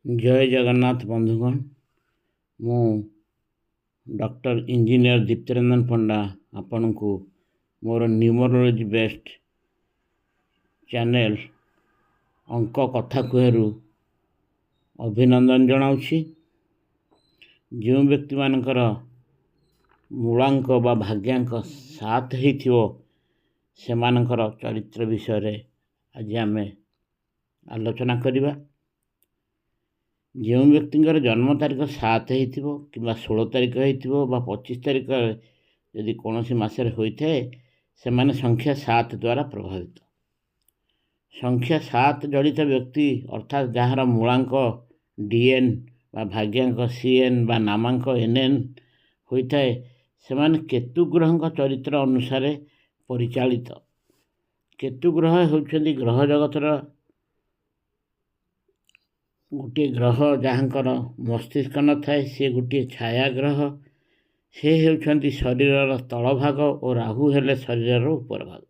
जय जगन्नाथ बंधुगण। मु डॉक्टर इंजीनियर दीप्तिरंजन पंडा आपण को मोर न्यूमरोलॉजी बेस्ट चैनल अंक कथा कहरु अभिनंदन जनाऊँगी। जो व्यक्ति मानकर मूलांक बा भाग्यांक साथ हो से मानकर चरित्र विषय आज आम आलोचना करवा। जो व्यक्ति जन्म तारीख 7 हो कि 16 तारीख हो 25 तारीख यदि कौन सी मसरे होता है से माने संख्या 7 द्वारा प्रभावित। संख्या 7 जड़ित व्यक्ति अर्थात जार मूलांक डीएन बा भाग्यांक सीएन बा नामांक एनएन होता है से माने केतु ग्रह चरित्र अनुसार परिचालित। केतु ग्रह होती ग्रह जगतर गोटे ग्रह जहाँकर मस्तिष्क न थाए सी गोटे छाया ग्रह। से होती शरीर तल भाग और राहु हेले शरीर उपर भाग।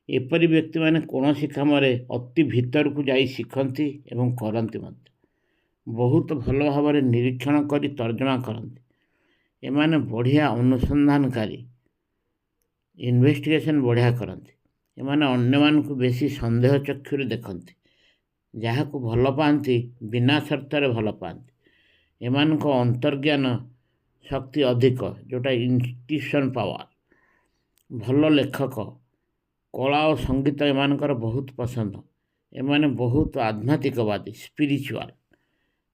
एपरी व्यक्ति माने कौन सी काम अति भीतर को जाई शिखती एवं करती बहुत भल भाव निरीक्षण कर तर्जमा करती। एमाने बढ़िया अनुसंधानकारी इन्वेस्टिगेशन बढ़िया करती। एमाने अन्य मान को बेसी संदेह चक्षुरे देखती जहाँ को भल पाती बिना शर्तर भल पाती। एमान को अंतर्ज्ञान शक्ति अधिक जोटा इंस्टीट्यूशन पावर। भल लेखक कला और संगीत एमानकर बहुत पसंद। एमाने बहुत आध्यात्मिकवादी स्पिरिचुअल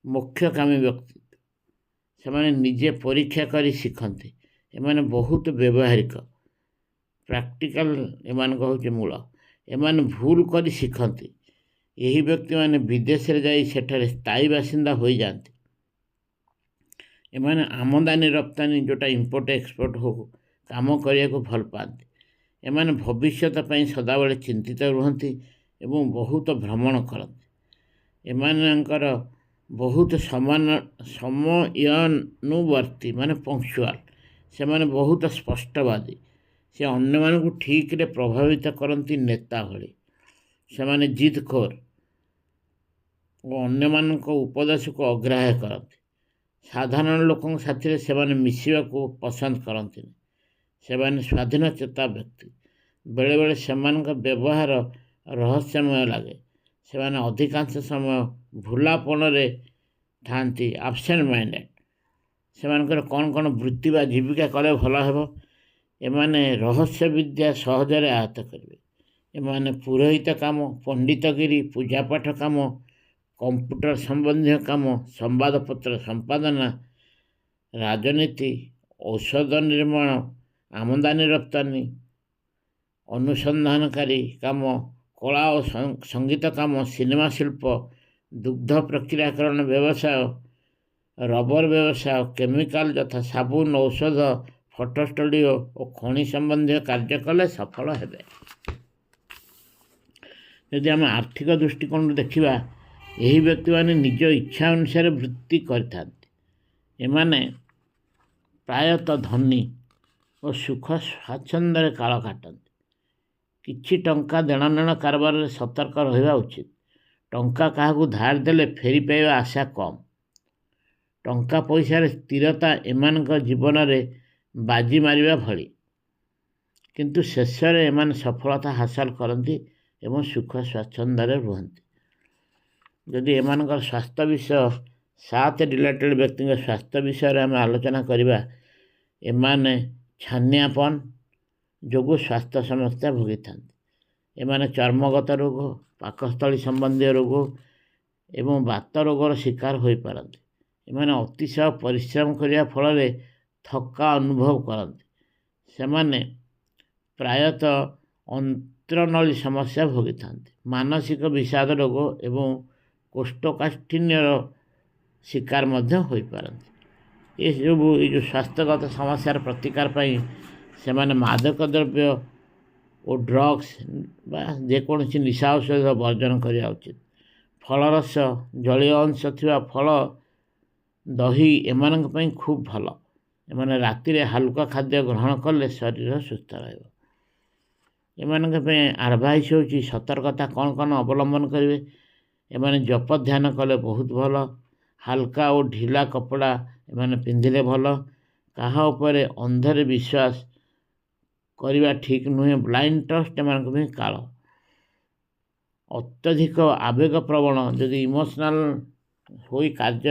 मोक्षकामी व्यक्ति। से माने निजे परीक्षा करी शिखती। एमाने बहुत व्यवहारिक प्रैक्टिकल एमान हूँ मूल। एमाने भूल करी शिखती। यही व्यक्ति माने विदेश रे जाई सेठारे स्थायी बासिंदा हो जाती। एमाने आमदानी रप्तानी जोटा इम्पोर्ट एक्सपोर्ट हो काम करने को भल पाती। एमाने भविष्यत सदाबले चिंतित रुहती एवं बहुत भ्रमण करती। एमानकर बहुत समयानुवर्ती माने पंक्चुअल। से माने बहुत स्पष्टवादी। से अन्य मान को ठीक रे प्रभावित करती नेता भली। से माने जिदखोर और अन्य मान उपदेश को अग्राह्य करती। साधारण लोकों साथी से मिसवा को पसंद करती। से माने स्वाधीन चेता व्यक्ति। बेले बेले से व्यवहार रहस्यमय लगे। से माने अधिकांश समय भूलापन थांती एब्सेंट माइंडेड। से कौन कौन वृत्ति बा जीविका कले भल हेब। एमाने रहस्य विद्या सहजरे आहत करेंगे। एमाने पुरोहित काम पंडितगिरी पूजापाठ काम कंप्यूटर संबंधी काम संवादपत्र संपादना राजनीति औषध निर्माण आमदानी रप्तानी अनुसंधानकारी काम कला और संगीत काम सिनेमा शिल्प दुग्ध प्रक्रियाकरण व्यवसाय रबर व्यवसाय केमिकल यथा साबुन औषध फोटो स्टूडियो और खनि संबंधी कार्य कले सफल हेबे। यदि आम आर्थिक दृष्टिकोण देखा यही व्यक्ति माने निज इच्छा अनुसार वृत्ति करथांती। एमाने प्रायतः धनी और सुख स्वाच्छंद काल काटती। किछि टंका देणनेण कारबार सतर्क रहिबा उचित। टंका काहाकू धार देले फेरी पाइबा आशा कम। टंका पैसार स्थिरता एमानक जीवन में बाजी मारिबा भली। किंतु शेष एमान सफलता हासिल करती एवं सुख स्वाच्छंद रुहती। जदि एमानकर स्वास्थ्य विषय 7 रिलेटेड व्यक्ति स्वास्थ्य विषय आम आलोचना करवा। एमाने छानियापन जो स्वास्थ्य समस्या भोगी था। एमाने चर्मगत रोग पाकस्थली संबंधी रोग एवं बात रोगर शिकार हो पारती। एमाने अतिशय परिश्रम करने फल थका अनुभव करती। सेमाने प्रायतः अंत्रनली समस्या भोगी था। मानसिक विषाद रोग एवं कोष्ठकाठिन्यर शिकार मध्य हो पारती। ये सब जो स्वास्थ्यगत समस्यार प्रतिकार पाई से माने मादक द्रव्य और ड्रग्स बा जेकोसी निशा औषध वर्जन करिया उचित। फलरस जलीय अंश थिबा फल दही एमानक पई खूब भल। एमाने राति हालुका खाद्य ग्रहण कले शरीर सुस्थ रहिबो। एमानक पई एडवाइस होची सतर्कता कौन कौन अवलंबन करेंगे। एमाने जप ध्यान कले बहुत भल। हाल्का और ढिला कपड़ा एमाने पिंधिले भल। काहा उपरे अंधरे विश्वास करवा ठीक नुहे। ब्लाइंड ट्रस्ट एमान भी काल। अत्यधिक आवेग प्रवण जदि इमोशनाल हो कार्य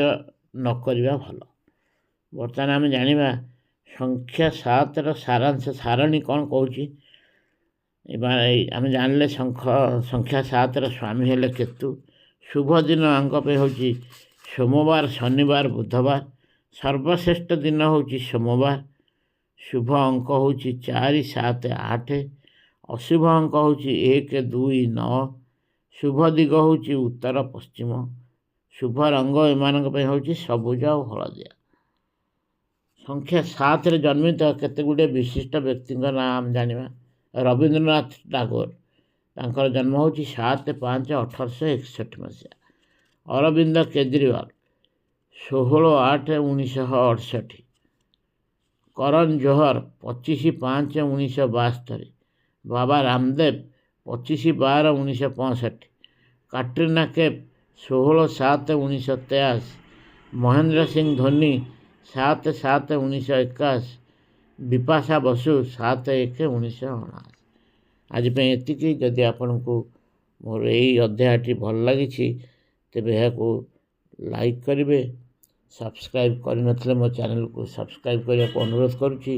न करवा भल। बर्तमान आम जाना संख्या 7 सारांश सारणी कौन कौची। आम जानले संख्या 7 स्वामी हेले केतु। शुभ दिन आंक पे हूँ सोमवार शनिवार बुधवार। सर्वश्रेष्ठ दिन हूँ सोमवार। शुभ अंक हूँ 4 7 8। अशुभ अंक हूँ 1 2 9। शुभ दिग हूँ उत्तर पश्चिम। शुभ रंग एमान हूँ सबुज और हलदिया। संख्या 7 रे जन्मित केते गुडे विशिष्ट व्यक्ति नाम जानिबा। रवींद्रनाथ टागोर तांकर जन्म हूँ 7 5 1861 मसीहा। अरविंद केजरीवाल 16 8 1968। करण जौहर 25 5 1972। बाबा रामदेव 25 12 1965। कैटरीना कैफ 16 7 1983। महेंद्र सिंह धोनी 7 7 1981। विपाशा बसु 7 1 1979। आज एतिकी। जदि आपण को मोर यही अध्यायटी भल लगी तेबे यहाँ लाइक करेंगे। सब्सक्राइब करनथिले मो चैनल को सब्सक्राइब करने को अनुरोध करुँची।